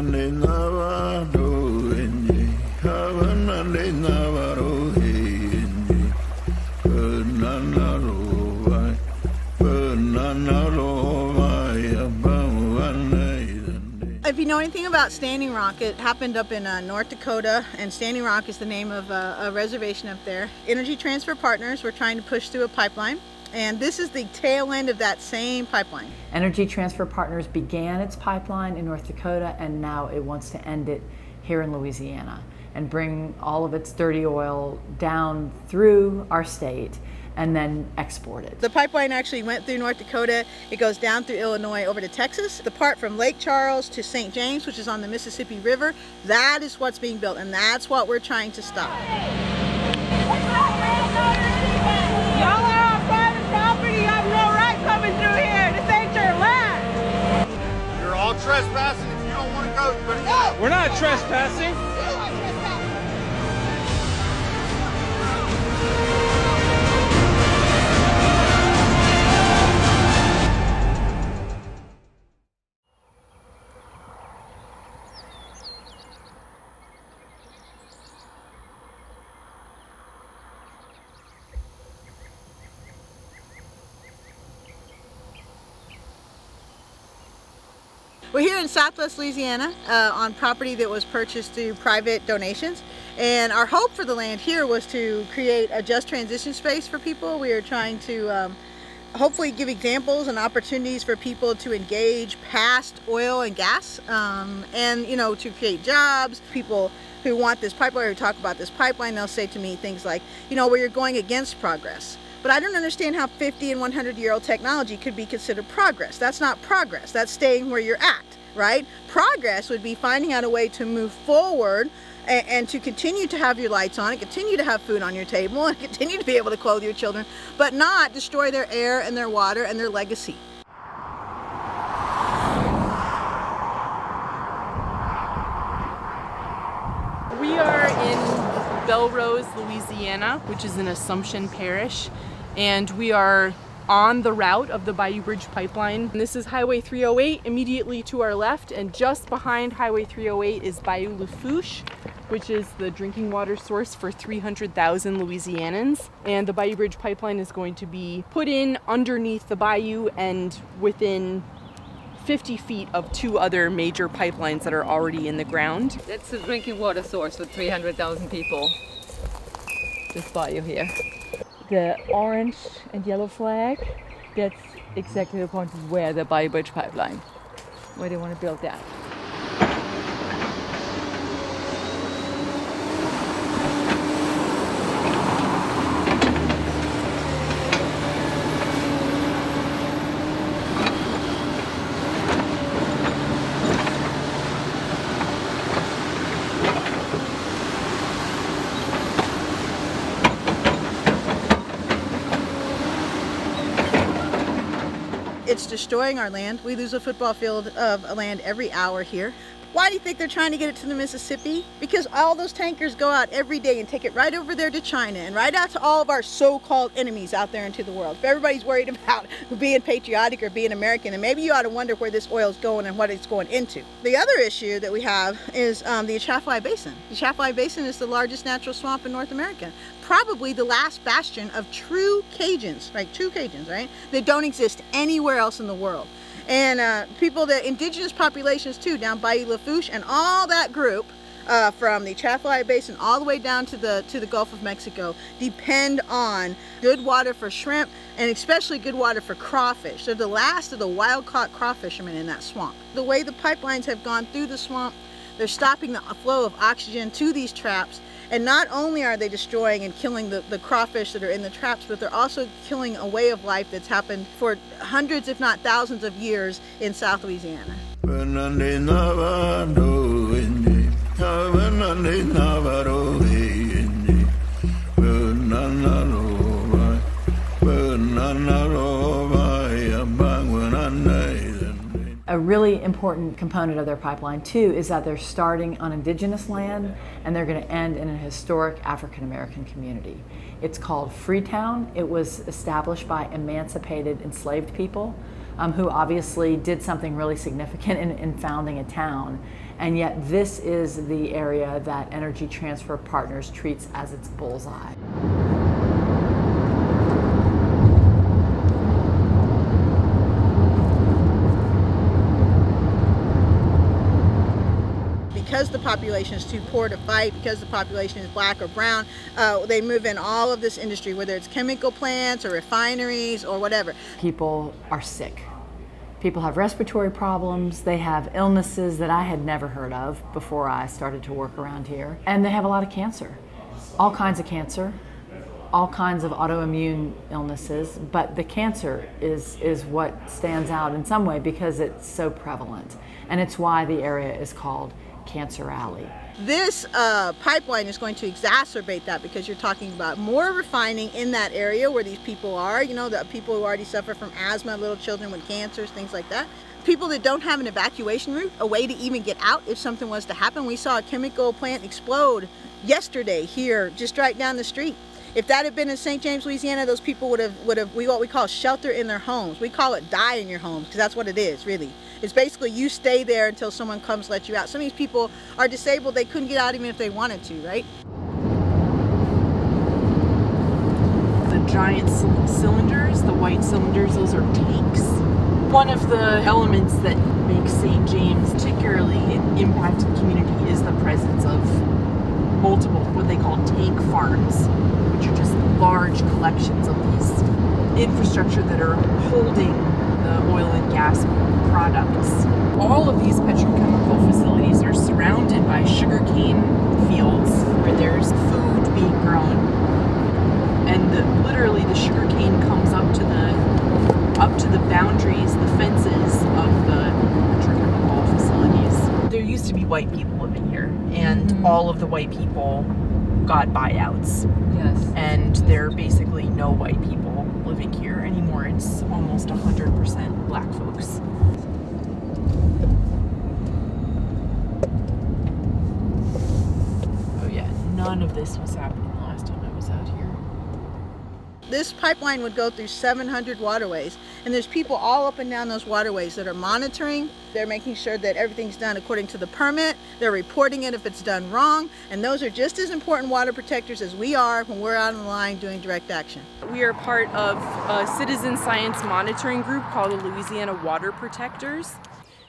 If you know anything about Standing Rock, it happened up in North Dakota, and Standing Rock is the name of a reservation up there. Energy Transfer Partners were trying to push through a pipeline, and this is the tail end of that same pipeline. Energy Transfer Partners began its pipeline in North Dakota, and now it wants to end it here in Louisiana and bring all of its dirty oil down through our state and then export it. The pipeline actually went through North Dakota. It goes down through Illinois over to Texas. The part from Lake Charles to St. James, which is on the Mississippi River, that is what's being built, and that's what we're trying to stop. Y'all are on private property. You have no right coming through here. This ain't your land. You're all trespassing. If you don't want to go, you better go. We're not trespassing. We're here in Southwest Louisiana on property that was purchased through private donations, and our hope for the land here was to create a just transition space for people. We are trying to hopefully give examples and opportunities for people to engage past oil and gas, and to create jobs. People who want this pipeline, who talk about this pipeline, they'll say to me things like, where you're going against progress. But I don't understand how 50 and 100-year-old technology could be considered progress. That's not progress. That's staying where you're at, right? Progress would be finding out a way to move forward and to continue to have your lights on, and continue to have food on your table, and continue to be able to clothe your children, but not destroy their air and their water and their legacy. We are in Belrose, Louisiana, which is in Assumption Parish, and we are on the route of the Bayou Bridge pipeline. And this is Highway 308 immediately to our left, and just behind Highway 308 is Bayou Lafourche, which is the drinking water source for 300,000 Louisianans. And the Bayou Bridge pipeline is going to be put in underneath the bayou and within 50 feet of two other major pipelines that are already in the ground. That's the drinking water source for 300,000 people. This bayou here. The orange and yellow flag, that's exactly the point of where the Bayou Bridge pipeline, where they want to build that. It's destroying our land. We lose a football field of land every hour here. Why do you think they're trying to get it to the Mississippi? Because all those tankers go out every day and take it right over there to China and right out to all of our so-called enemies out there into the world. If everybody's worried about being patriotic or being American, then maybe you ought to wonder where this oil is going and what it's going into. The other issue that we have is the Atchafalaya Basin. The Atchafalaya Basin is the largest natural swamp in North America. Probably the last bastion of true Cajuns, right? True Cajuns, right? That don't exist anywhere else in the world. And the indigenous populations too, down Bayou Lafourche and all that group from the Atchafalaya Basin all the way down to the Gulf of Mexico depend on good water for shrimp and especially good water for crawfish. They're the last of the wild-caught crawfishermen in that swamp. The way the pipelines have gone through the swamp, they're stopping the flow of oxygen to these traps. And not only are they destroying and killing the crawfish that are in the traps, but they're also killing a way of life that's happened for hundreds, if not thousands of years in South Louisiana. A really important component of their pipeline too is that they're starting on indigenous land and they're going to end in a historic African American community. It's called Freetown. It was established by emancipated enslaved people who obviously did something really significant in founding a town. And yet this is the area that Energy Transfer Partners treats as its bullseye. Because the population is too poor to fight, because the population is black or brown, they move in all of this industry, whether it's chemical plants or refineries or whatever. People are sick. People have respiratory problems, they have illnesses that I had never heard of before I started to work around here, and they have a lot of cancer. All kinds of cancer, all kinds of autoimmune illnesses, but the cancer is what stands out in some way because it's so prevalent, and it's why the area is called Cancer Alley. This pipeline is going to exacerbate that because you're talking about more refining in that area where these people are, you know, the people who already suffer from asthma, little children with cancers, things like that. People that don't have an evacuation route, a way to even get out if something was to happen. We saw a chemical plant explode yesterday here, just right down the street. If that had been in St. James, Louisiana, those people would have what we call shelter in their homes. We call it die in your homes because that's what it is, really. It's basically you stay there until someone comes to let you out. Some of these people are disabled. They couldn't get out even if they wanted to, right? The giant cylinders, the white cylinders, those are tanks. One of the elements that makes St. James particularly impacted community is the presence of multiple, what they call tank farms, which are just large collections of these infrastructure that are holding the oil and gas products. All of these petrochemical facilities are surrounded by sugarcane fields where there's food being grown, and literally the sugarcane comes up to the boundaries, the fences of the petrochemical facilities. There used to be white people living here, and all of the white people got buyouts. Yes. And there are basically no white people living here anymore. It's almost 100% black folks. Oh yeah, none of this was happening the last time I was out here. This pipeline would go through 700 waterways, and there's people all up and down those waterways that are monitoring. They're making sure that everything's done according to the permit. They're reporting it if it's done wrong, and those are just as important water protectors as we are when we're out on the line doing direct action. We are part of a citizen science monitoring group called the Louisiana Water Protectors.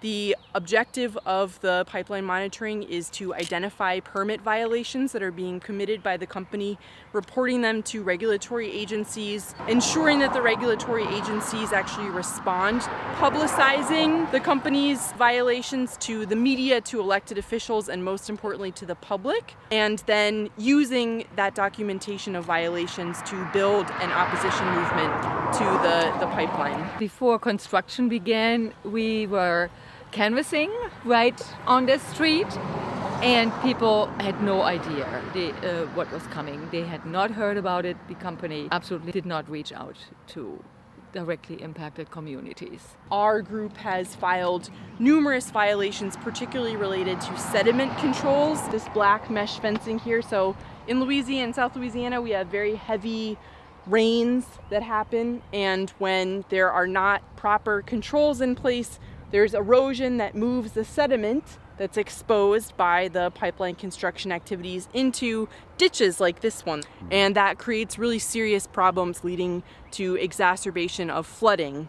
The objective of the pipeline monitoring is to identify permit violations that are being committed by the company, reporting them to regulatory agencies, ensuring that the regulatory agencies actually respond, publicizing the company's violations to the media, to elected officials, and most importantly to the public, and then using that documentation of violations to build an opposition movement to the pipeline. Before construction began, we were canvassing right on the street, and people had no idea what was coming. They had not heard about it. The company absolutely did not reach out to directly impacted communities. Our group has filed numerous violations, particularly related to sediment controls. This black mesh fencing here. So in Louisiana, in South Louisiana, we have very heavy rains that happen, and when there are not proper controls in place, there's erosion that moves the sediment that's exposed by the pipeline construction activities into ditches like this one. And that creates really serious problems leading to exacerbation of flooding,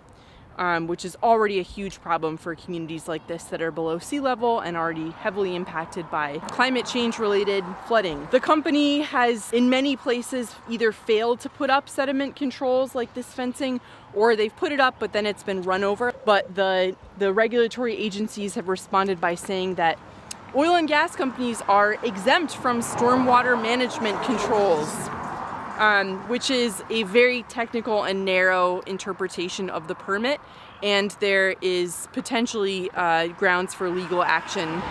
which is already a huge problem for communities like this that are below sea level and already heavily impacted by climate change related flooding. The company has in many places either failed to put up sediment controls like this fencing, or they've put it up but then it's been run over. But the regulatory agencies have responded by saying that oil and gas companies are exempt from stormwater management controls, which is a very technical and narrow interpretation of the permit, and there is potentially grounds for legal action.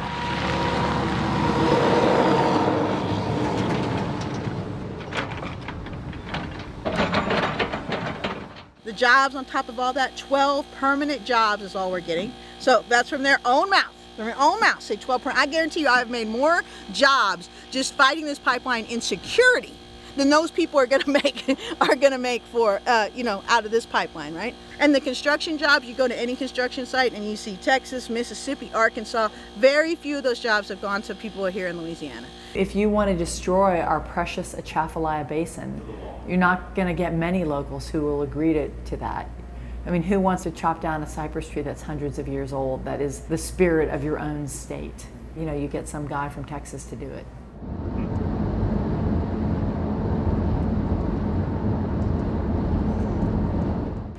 The jobs on top of all that, 12 permanent jobs is all we're getting. So that's from their own mouth. From their own mouth, say 12 permanent. I guarantee you I've made more jobs just fighting this pipeline in security than those people are gonna make for out of this pipeline, right? And the construction jobs, you go to any construction site and you see Texas, Mississippi, Arkansas, very few of those jobs have gone to people here in Louisiana. If you want to destroy our precious Atchafalaya Basin, you're not going to get many locals who will agree to that. I mean, who wants to chop down a cypress tree that's hundreds of years old, that is the spirit of your own state? You know, you get some guy from Texas to do it.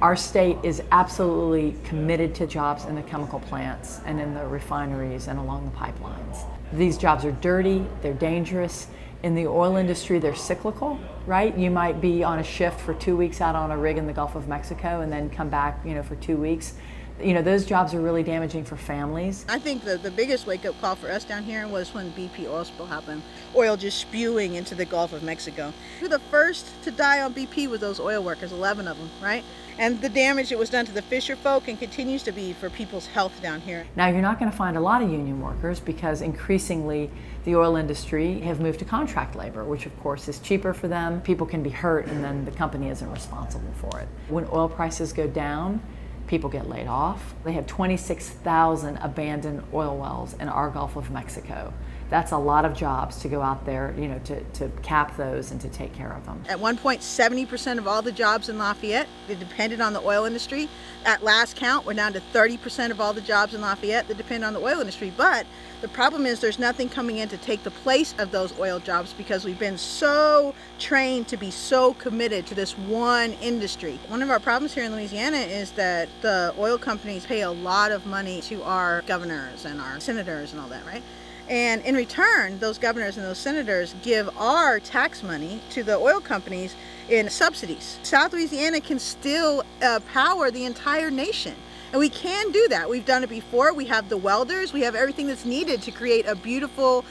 Our state is absolutely committed to jobs in the chemical plants and in the refineries and along the pipelines. These jobs are dirty, they're dangerous. In the oil industry, they're cyclical, right? You might be on a shift for 2 weeks out on a rig in the Gulf of Mexico and then come back, for 2 weeks. Those jobs are really damaging for families. I think the biggest wake-up call for us down here was when BP oil spill happened. Oil just spewing into the Gulf of Mexico. The first to die on BP was those oil workers, 11 of them, right? And the damage it was done to the fisher folk and continues to be for people's health down here. Now, you're not going to find a lot of union workers because increasingly the oil industry have moved to contract labor, which of course is cheaper for them. People can be hurt and then the company isn't responsible for it. When oil prices go down, people get laid off. They have 26,000 abandoned oil wells in our Gulf of Mexico. That's a lot of jobs to go out there, to cap those and to take care of them. At one point, 70% of all the jobs in Lafayette, they depended on the oil industry. At last count, we're down to 30% of all the jobs in Lafayette that depend on the oil industry. But the problem is there's nothing coming in to take the place of those oil jobs because we've been so trained to be so committed to this one industry. One of our problems here in Louisiana is that the oil companies pay a lot of money to our governors and our senators and all that, right? And in return, those governors and those senators give our tax money to the oil companies in subsidies. South Louisiana can still power the entire nation. And we can do that. We've done it before. We have the welders. We have everything that's needed to create a beautiful,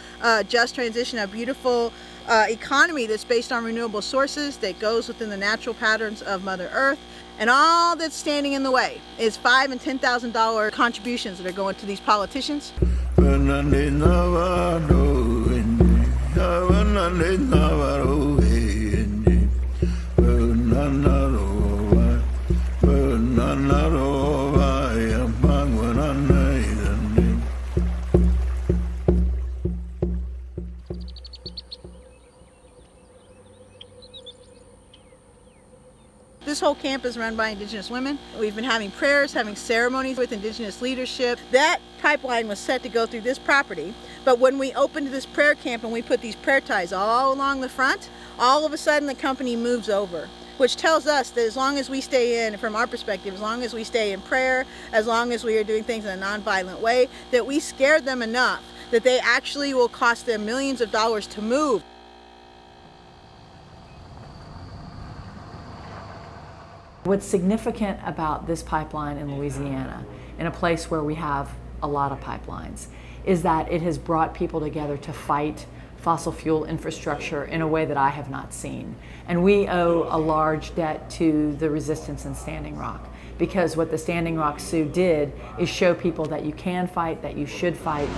just transition, a beautiful economy that's based on renewable sources, that goes within the natural patterns of Mother Earth. And all that's standing in the way is $5,000 and $10,000 contributions that are going to these politicians. This whole camp is run by Indigenous women. We've been having prayers, having ceremonies with Indigenous leadership. That pipeline was set to go through this property, but when we opened this prayer camp and we put these prayer ties all along the front, all of a sudden the company moves over, which tells us that as long as we stay in, from our perspective, as long as we stay in prayer, as long as we are doing things in a nonviolent way, that we scared them enough that they actually will cost them millions of dollars to move. What's significant about this pipeline in Louisiana, in a place where we have a lot of pipelines, is that it has brought people together to fight fossil fuel infrastructure in a way that I have not seen. And we owe a large debt to the resistance in Standing Rock, because what the Standing Rock Sioux did is show people that you can fight, that you should fight.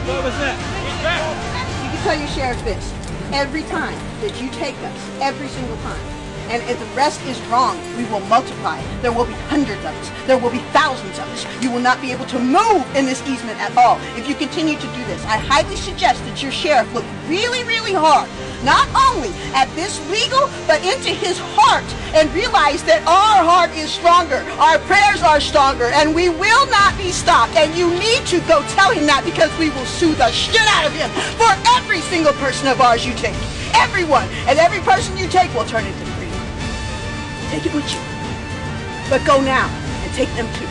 What was that? You can tell your sheriff this, every time that you take us, every single time, and if the rest is wrong, we will multiply. There will be hundreds of us. There will be thousands of us. You will not be able to move in this easement at all if you continue to do this. I highly suggest that your sheriff look really, really hard, not only at this legal, but into his heart, and realize that our heart is stronger, our prayers are stronger, and we will not be stopped. And you need to go tell him that, because we will sue the shit out of him for every single person of ours you take. Everyone. And every person you take will turn into freedom. Take it with you. But go now and take them too.